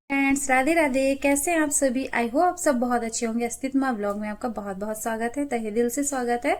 Friends, Radhe Radhe. कैसे हैं आप सभी? आई होप आप सब बहुत अच्छे होंगे। अस्तित्व व्लॉग में आपका बहुत बहुत स्वागत है, तहे दिल से स्वागत है।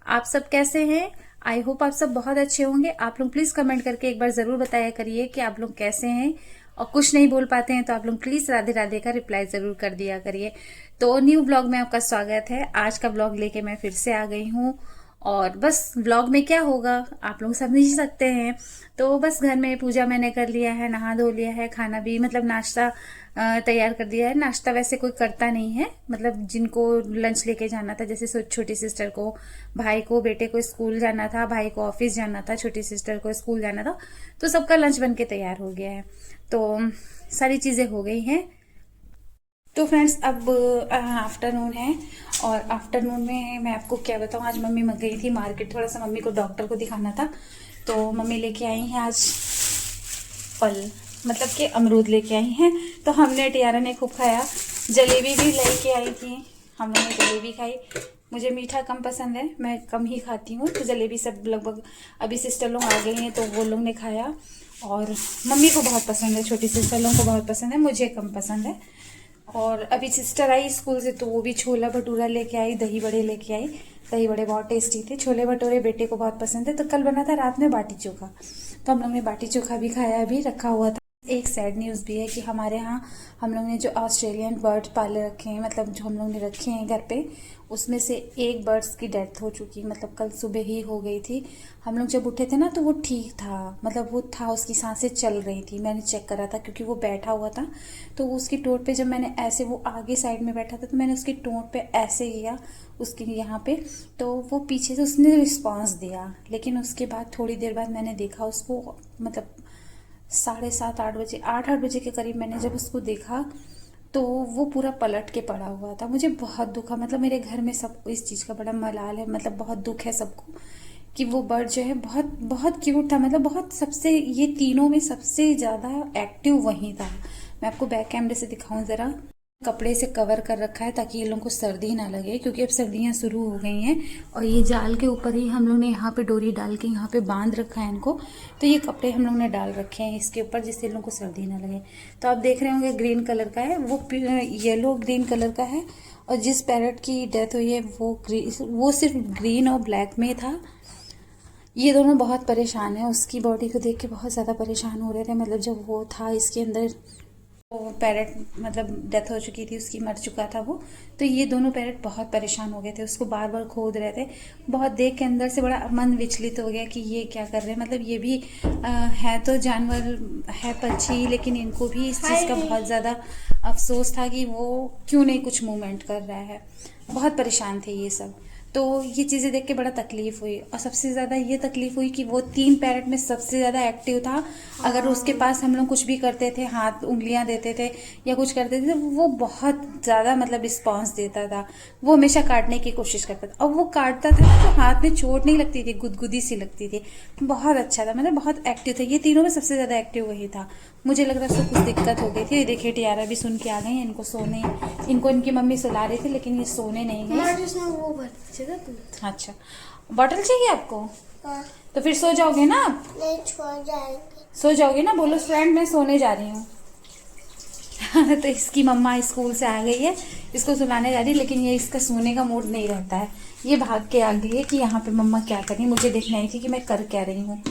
आप सब कैसे हैं? आई होप आप सब बहुत अच्छे होंगे। आप लोग प्लीज कमेंट करके एक बार जरूर बताया करिए कि आप लोग कैसे हैं। और कुछ नहीं बोल पाते हैं तो आप लोग प्लीज राधे राधे का रिप्लाई जरूर कर दिया करिए। तो न्यू ब्लॉग में आपका स्वागत है। आज का ब्लॉग लेके मैं फिर से आ गई हूँ। और बस व्लॉग में क्या होगा आप लोग समझ ही सकते हैं। तो बस घर में पूजा मैंने कर लिया है, नहा धो लिया है, खाना भी मतलब नाश्ता तैयार कर दिया है। नाश्ता वैसे कोई करता नहीं है, मतलब जिनको लंच लेके जाना था, जैसे छोटी सिस्टर को, भाई को, बेटे को स्कूल जाना था, भाई को ऑफिस जाना था, छोटी सिस्टर को स्कूल जाना था, तो सबका लंच बन के तैयार हो गया है। तो सारी चीजें हो गई हैं। तो फ्रेंड्स अब आफ्टरनून है। और आफ्टरनून में मैं आपको क्या बताऊं, आज मम्मी गई थी मार्केट, थोड़ा सा मम्मी को डॉक्टर को दिखाना था। तो मम्मी लेके आई हैं आज फल, मतलब कि अमरूद लेके आई हैं। तो हमने, टियारा ने खूब खाया। जलेबी भी लेके आई थी, हम लोगों ने जलेबी खाई। मुझे मीठा कम पसंद है, मैं कम ही खाती हूँ, तो जलेबी सब लगभग अभी सिस्टर लोग आ गई हैं तो वो लोग ने खाया। और मम्मी को बहुत पसंद है, छोटी सिस्टर लोगों को बहुत पसंद है, मुझे कम पसंद है। और अभी सिस्टर आई स्कूल से तो वो भी छोला भटूरा लेके आई, दही बड़े लेके आई। दही बड़े बहुत टेस्टी थे। छोले भटूरे बेटे को बहुत पसंद है। तो कल बना था रात में बाटी चोखा, तो हम लोग ने बाटी चोखा भी खाया, अभी रखा हुआ था। एक सैड न्यूज़ भी है कि हमारे यहाँ हम लोग ने जो ऑस्ट्रेलियन बर्ड पाले रखे हैं, मतलब जो हम लोग ने रखे हैं घर पे, उसमें से एक बर्ड्स की डेथ हो चुकी, मतलब कल सुबह ही हो गई थी। हम लोग जब उठे थे ना तो वो ठीक था, मतलब वो था, उसकी सांसें चल रही थी। मैंने चेक करा था क्योंकि वो बैठा हुआ था। तो उसकी टोट पे जब मैंने ऐसे, वो आगे साइड में बैठा था, तो मैंने उसकी टोट पे ऐसे किया, उसके यहाँ पे, तो वो पीछे से उसने रिस्पॉन्स दिया। लेकिन उसके बाद थोड़ी देर बाद मैंने देखा उसको, मतलब 7:30 8 बजे, 8 8 बजे के करीब मैंने जब उसको देखा तो वो पूरा पलट के पड़ा हुआ था। मुझे बहुत दुख है, मतलब मेरे घर में सबको इस चीज़ का बड़ा मलाल है, मतलब बहुत दुख है सबको कि वो बर्ड जो है बहुत बहुत क्यूट था, मतलब बहुत, सबसे, ये तीनों में सबसे ज़्यादा एक्टिव वही था। मैं आपको बैक कैमरे से दिखाऊं ज़रा। कपड़े से कवर कर रखा है ताकि ये लोगों को सर्दी ना लगे, क्योंकि अब सर्दियाँ शुरू हो गई हैं। और ये जाल के ऊपर ही हम लोग ने यहाँ पे डोरी डाल के यहाँ पे बांध रखा है इनको। तो ये कपड़े हम लोग ने डाल रखे हैं इसके ऊपर, जिससे इन लोगों को सर्दी ना लगे। तो आप देख रहे होंगे ग्रीन कलर का है वो, येलो ग्रीन कलर का है। और जिस पैरट की डेथ हुई है वो सिर्फ ग्रीन और ब्लैक में था। ये दोनों बहुत परेशान है, उसकी बॉडी को देख के बहुत ज़्यादा परेशान हो रहे थे, मतलब जब वो था इसके अंदर, वो पैरट मतलब डेथ हो चुकी थी उसकी, मर चुका था वो। तो ये दोनों पैरट बहुत परेशान हो गए थे, उसको बार बार खोद रहे थे। बहुत देख के अंदर से बड़ा मन विचलित हो गया कि ये क्या कर रहे हैं, मतलब ये भी है तो जानवर, है पक्षी, लेकिन इनको भी इस चीज़ का बहुत ज़्यादा अफसोस था कि वो क्यों नहीं कुछ मूवमेंट कर रहा है। बहुत परेशान थे ये सब। तो ये चीज़ें देख के बड़ा तकलीफ हुई। और सबसे ज़्यादा ये तकलीफ हुई कि वो 3 पैरेट में सबसे ज़्यादा एक्टिव था। अगर उसके पास हम लोग कुछ भी करते थे, हाथ उंगलियां देते थे या कुछ करते थे, वो बहुत ज़्यादा मतलब रिस्पॉन्स देता था। वो हमेशा काटने की कोशिश करता था, और वो काटता था ना तो हाथ में चोट नहीं लगती थी, गुदगुदी सी लगती थी। बहुत अच्छा था, मतलब बहुत एक्टिव था। ये तीनों में सबसे ज़्यादा एक्टिव वही था। मुझे लग रहा है उसको कुछ दिक्कत हो गई थी। देखिए टियारा भी सुन के आ गई, इनको सोने, इनको इनकी मम्मी सुला रही थी, लेकिन ये सोने नहीं गए। अच्छा, बॉटल चाहिए आपको? हाँ। तो फिर सो जाओगे ना आप? नहीं, छोड़ जाएंगे। सो जाओगे ना? बोलो फ्रेंड मैं सोने जा रही हूँ। तो इसकी मम्मा स्कूल से आ गई है, इसको सुलाने जा रही है, लेकिन ये इसका सोने का मूड नहीं रहता है। ये भाग के आ गई है कि यहाँ पे मम्मा क्या कर रही है, मुझे देखना है कि मैं कर क्या रही हूँ।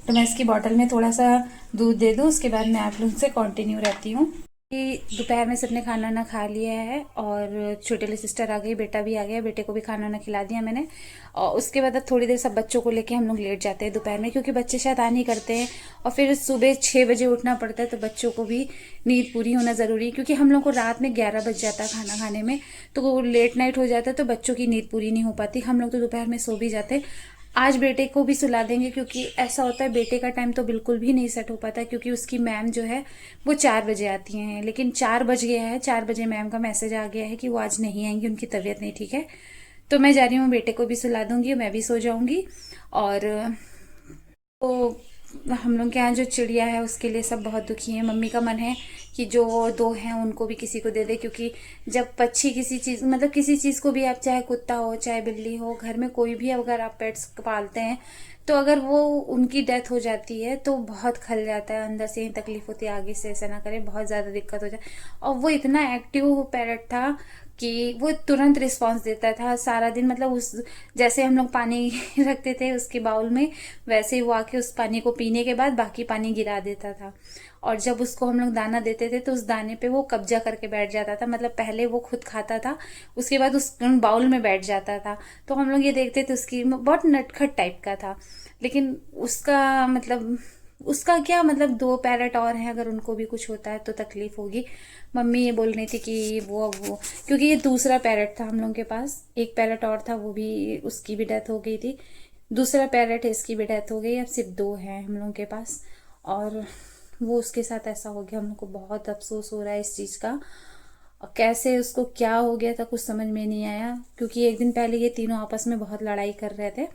तो मैं इसकी बॉटल में थोड़ा सा दूध दे दूँ, उसके बाद मैं आप लोग से कंटिन्यू रहती हूँ। कि दोपहर में सबने खाना ना खा लिया है, और छोटे वाली सिस्टर आ गई, बेटा भी आ गया, बेटे को भी खाना ना खिला दिया मैंने। और उसके बाद अब थोड़ी देर सब बच्चों को लेके हम लोग लेट जाते हैं दोपहर में, क्योंकि बच्चे शैतानी नहीं करते हैं। और फिर सुबह 6 बजे उठना पड़ता है, तो बच्चों को भी नींद पूरी होना ज़रूरी है, क्योंकि हम लोग को रात में 11 बज जाता है खाना खाने में। तो लेट नाइट हो जाता है तो बच्चों की नींद पूरी नहीं हो पाती। हम लोग तो दोपहर में सो भी जाते हैं। आज बेटे को भी सुला देंगे, क्योंकि ऐसा होता है बेटे का टाइम तो बिल्कुल भी नहीं सेट हो पाता, क्योंकि उसकी मैम जो है वो 4 बजे आती हैं, लेकिन 4 बज गया है। 4 बजे मैम का मैसेज आ गया है कि वो आज नहीं आएंगी, उनकी तबीयत नहीं ठीक है। तो मैं जा रही हूँ, बेटे को भी सुला दूंगी, मैं भी सो जाऊंगी। और तो हम लोग के यहाँ जो चिड़िया है उसके लिए सब बहुत दुखी हैं। मम्मी का मन है कि जो दो हैं उनको भी किसी को दे दे, क्योंकि जब पक्षी किसी चीज़ मतलब किसी चीज़ को भी आप, चाहे कुत्ता हो चाहे बिल्ली हो, घर में कोई भी अगर आप पेट्स पालते हैं तो अगर वो उनकी डेथ हो जाती है तो बहुत खल जाता है, अंदर से ही तकलीफ होती है, आगे से ऐसा ना करें, बहुत ज़्यादा दिक्कत हो जाए। और वो इतना एक्टिव पैरट था कि वो तुरंत रिस्पांस देता था सारा दिन, मतलब उस जैसे हम लोग पानी रखते थे उसके बाउल में, वैसे ही वो आके उस पानी को पीने के बाद बाकी पानी गिरा देता था। और जब उसको हम लोग दाना देते थे तो उस दाने पे वो कब्जा करके बैठ जाता था, मतलब पहले वो खुद खाता था, उसके बाद उस बाउल में बैठ जाता था। तो हम लोग ये देखते थे, उसकी बहुत नटखट टाइप का था, लेकिन उसका मतलब उसका क्या मतलब, दो पैरट और हैं, अगर उनको भी कुछ होता है तो तकलीफ होगी। मम्मी ये बोल रही थी कि वो क्योंकि ये दूसरा पैरट था हम लोग के पास, एक पैरट और था वो भी, उसकी भी डेथ हो गई थी। दूसरा पैरट है, इसकी भी डेथ हो गई, अब सिर्फ दो हैं हम लोग के पास। और वो उसके साथ ऐसा हो गया, हम लोग को बहुत अफसोस हो रहा है इस चीज़ का। और कैसे उसको क्या हो गया था कुछ समझ में नहीं आया, क्योंकि एक दिन पहले ये तीनों आपस में बहुत लड़ाई कर रहे थे,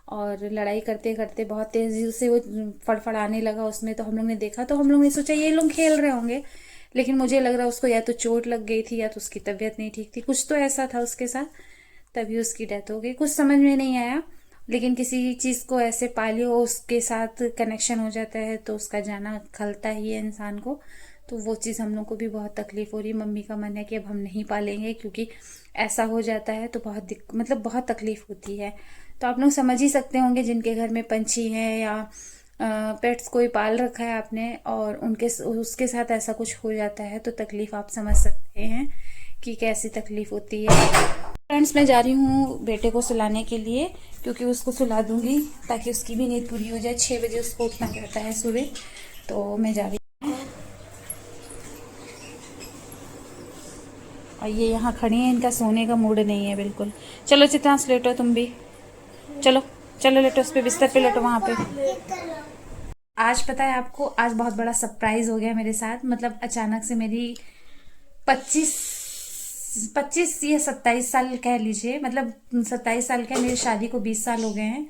और लड़ाई करते करते बहुत तेजी से वो फड़फड़ाने लगा उसमें। तो हम लोग ने देखा, तो हम लोग ने सोचा ये लोग खेल रहे होंगे, लेकिन मुझे लग रहा है उसको या तो चोट लग गई थी या तो उसकी तबीयत नहीं ठीक थी, कुछ तो ऐसा था उसके साथ, तभी उसकी डेथ हो गई। कुछ समझ में नहीं आया, लेकिन किसी चीज़ को ऐसे पालियो उसके साथ कनेक्शन हो जाता है तो उसका जाना खलता ही है इंसान को। तो वो चीज़ हम लोग को भी बहुत तकलीफ हो रही है। मम्मी का मन है कि अब हम नहीं पालेंगे, क्योंकि ऐसा हो जाता है तो बहुत मतलब बहुत तकलीफ होती है। तो आप लोग समझ ही सकते होंगे जिनके घर में पंछी है या पेट्स कोई पाल रखा है आपने और उनके उसके साथ ऐसा कुछ हो जाता है तो तकलीफ आप समझ सकते हैं कि कैसी तकलीफ होती है। फ्रेंड्स, मैं जा रही हूँ बेटे को सुलाने के लिए, क्योंकि उसको सुला दूंगी ताकि उसकी भी नींद पूरी हो जाए। 6 बजे उसको उठना रहता है सुबह, तो मैं जा रही हूँ। और ये यहाँ खड़ी है, इनका सोने का मूड नहीं है बिल्कुल। चलो चित्रांश लेटो तुम भी, चलो चलो लेटो, उस पे बिस्तर पे लेटो वहाँ पे। आज पता है आपको, आज बहुत बड़ा सरप्राइज हो गया मेरे साथ, मतलब अचानक से मेरी 25 25 या 27 साल कह लीजिए, मतलब 27 साल के, मेरी शादी को 20 साल हो गए हैं।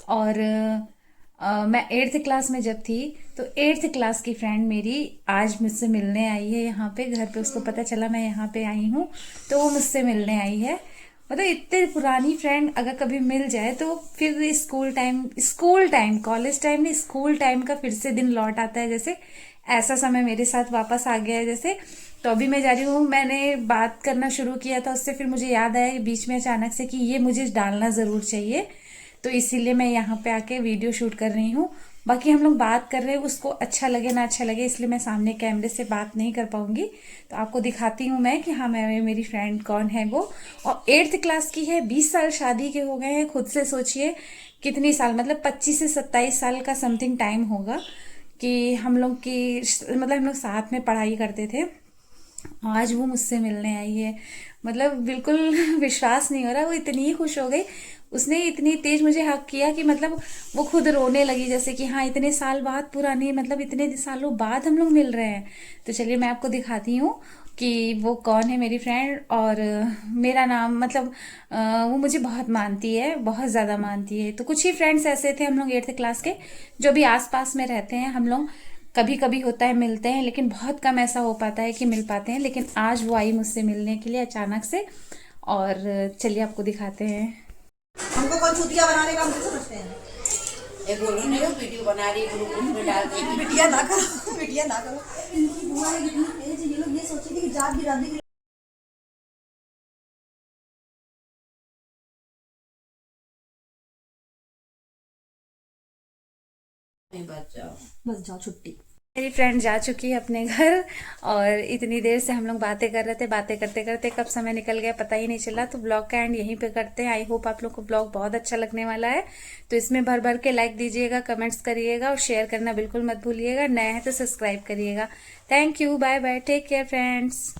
और मैं 8th क्लास में जब थी तो 8th क्लास की फ्रेंड मेरी आज मुझसे मिलने आई है यहाँ पे घर पे। उसको पता चला मैं यहाँ पे आई हूँ तो वो मुझसे मिलने आई है। मतलब इतनी पुरानी फ्रेंड अगर कभी मिल जाए तो फिर स्कूल टाइम कॉलेज टाइम नहीं, स्कूल टाइम का फिर से दिन लौट आता है, जैसे ऐसा समय मेरे साथ वापस आ गया है जैसे। तो अभी मैं जा रही हूँ, मैंने बात करना शुरू किया था उससे, फिर मुझे याद आया बीच में अचानक से कि ये मुझे डालना ज़रूर चाहिए, तो इसीलिए मैं यहाँ पे आके वीडियो शूट कर रही हूँ। बाकी हम लोग बात कर रहे हैं, उसको अच्छा लगे ना अच्छा लगे, इसलिए मैं सामने कैमरे से बात नहीं कर पाऊंगी। तो आपको दिखाती हूँ मैं कि हाँ मैं, मेरी फ्रेंड कौन है वो। और 8th क्लास की है, 20 साल शादी के हो गए हैं, खुद से सोचिए कितनी साल, मतलब 25 से 27 साल का समथिंग टाइम होगा कि हम लोग की, मतलब हम लोग साथ में पढ़ाई करते थे। आज वो मुझसे मिलने आई है, मतलब बिल्कुल विश्वास नहीं हो रहा। वो इतनी खुश हो गई, उसने इतनी तेज मुझे हक किया कि मतलब वो खुद रोने लगी, जैसे कि हाँ इतने साल बाद, पुरानी मतलब इतने सालों बाद हम लोग मिल रहे हैं। तो चलिए मैं आपको दिखाती हूँ कि वो कौन है मेरी फ्रेंड। और मेरा नाम मतलब वो मुझे बहुत मानती है, बहुत ज़्यादा मानती है। तो कुछ ही फ्रेंड्स ऐसे थे हम लोग 8th क्लास के जो भी आस पास में रहते हैं हम लोग, कभी कभी होता है मिलते हैं, लेकिन बहुत कम ऐसा हो पाता है कि मिल पाते हैं। लेकिन आज वो आई मुझसे मिलने के लिए अचानक से, और चलिए आपको दिखाते हैं। हमको कौन चुतिया बनाने का, हम तो समझते हैं। ये बोलो नहीं हो वीडियो बना रही है, ग्रुप में डाल देगी। बिटिया ना करो, बिटिया ना करो। इनकी बुआ है इतनी तेज, ये लोग ये सोचते थे कि जात बिरादरी की बस जाओ छुट्टी। मेरी फ्रेंड जा चुकी है अपने घर, और इतनी देर से हम लोग बातें कर रहे थे, बातें करते करते कब समय निकल गया पता ही नहीं चला। तो ब्लॉग का एंड यहीं पे करते हैं। आई होप आप लोग को ब्लॉग बहुत अच्छा लगने वाला है, तो इसमें भर भर के लाइक दीजिएगा, कमेंट्स करिएगा और शेयर करना बिल्कुल मत भूलिएगा। नया है तो सब्सक्राइब करिएगा। Thank you, bye bye, take care friends.